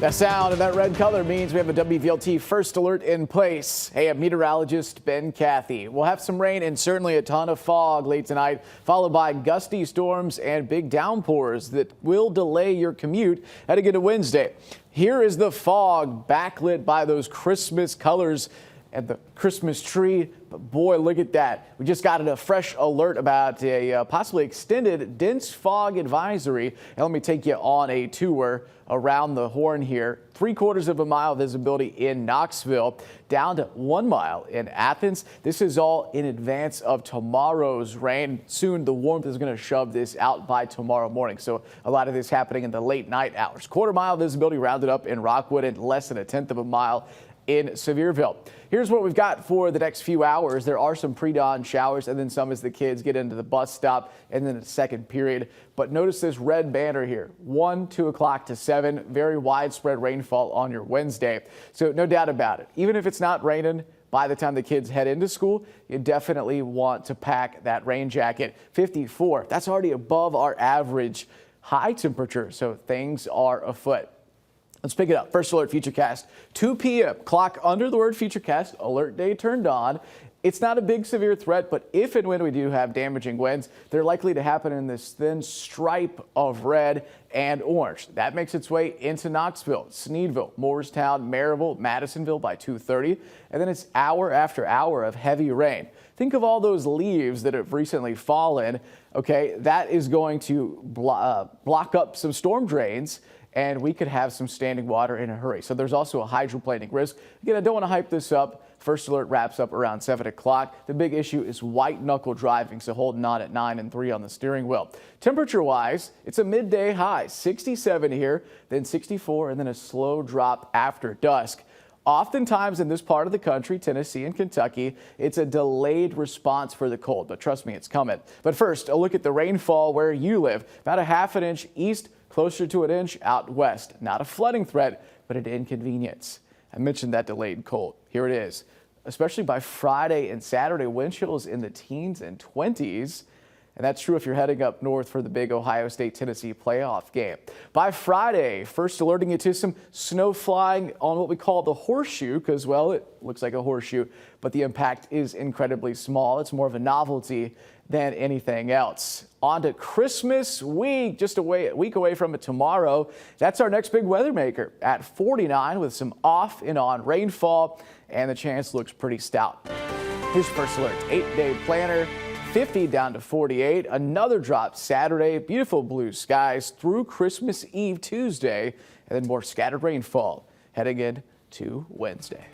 That sound and that red color means we have a WVLT first alert in place. Hey, I'm meteorologist Ben Cathey. We'll have some rain and certainly a ton of fog late tonight, followed by gusty storms and big downpours that will delay your commute heading into Wednesday. Here is the fog backlit by those Christmas colors and the Christmas tree. But boy, look at that. We just got a fresh alert about a possibly extended dense fog advisory. And let me take you on a tour around the horn here. 3/4 of a mile visibility in Knoxville, down to 1 mile in Athens. This is all in advance of tomorrow's rain. Soon the warmth is going to shove this out by tomorrow morning. So a lot of this happening in the late night hours. 1/4 mile visibility rounded up in Rockwood and less than 1/10 of a mile in Sevierville. Here's what we've got for the next few hours. There are some pre-dawn showers and then some as the kids get into the bus stop and then the second period. But notice this red banner here, 1, 2 o'clock to 7, very widespread rainfall on your Wednesday. So no doubt about it. Even if it's not raining, by the time the kids head into school, you definitely want to pack that rain jacket. 54, that's already above our average high temperature. So things are afoot. Let's pick it up. First alert futurecast, 2 p.m. Clock under the word futurecast. Alert day turned on. It's not a big severe threat, but if and when we do have damaging winds, they're likely to happen in this thin stripe of red and orange. That makes its way into Knoxville, Sneedville, Moorestown, Maryville, Madisonville by 2:30. And then it's hour after hour of heavy rain. Think of all those leaves that have recently fallen. Okay, that is going to block up some storm drains, and we could have some standing water in a hurry. So there's also a hydroplaning risk. Again, I don't want to hype this up. First alert wraps up around 7 o'clock. The big issue is white knuckle driving, so holding on at 9 and 3 on the steering wheel. Temperature-wise, it's a midday high, 67 here, then 64, and then a slow drop after dusk. Oftentimes in this part of the country, Tennessee and Kentucky, it's a delayed response for the cold, but trust me, it's coming. But first, a look at the rainfall where you live. About a ½ inch east, closer to 1 inch out west. Not a flooding threat, but an inconvenience. I mentioned that delayed cold. Here it is. Especially by Friday and Saturday, wind chills in the teens and 20s. And that's true if you're heading up north for the big Ohio State-Tennessee playoff game. By Friday, first alerting you to some snow flying on what we call the horseshoe, because, well, it looks like a horseshoe, but the impact is incredibly small. It's more of a novelty than anything else. On to Christmas week, just a week away from it tomorrow. That's our next big weather maker at 49 with some off and on rainfall, and the chance looks pretty stout. Here's first alert, 8-day planner. 50 down to 48. Another drop Saturday. Beautiful blue skies through Christmas Eve Tuesday, and then more scattered rainfall heading into Wednesday.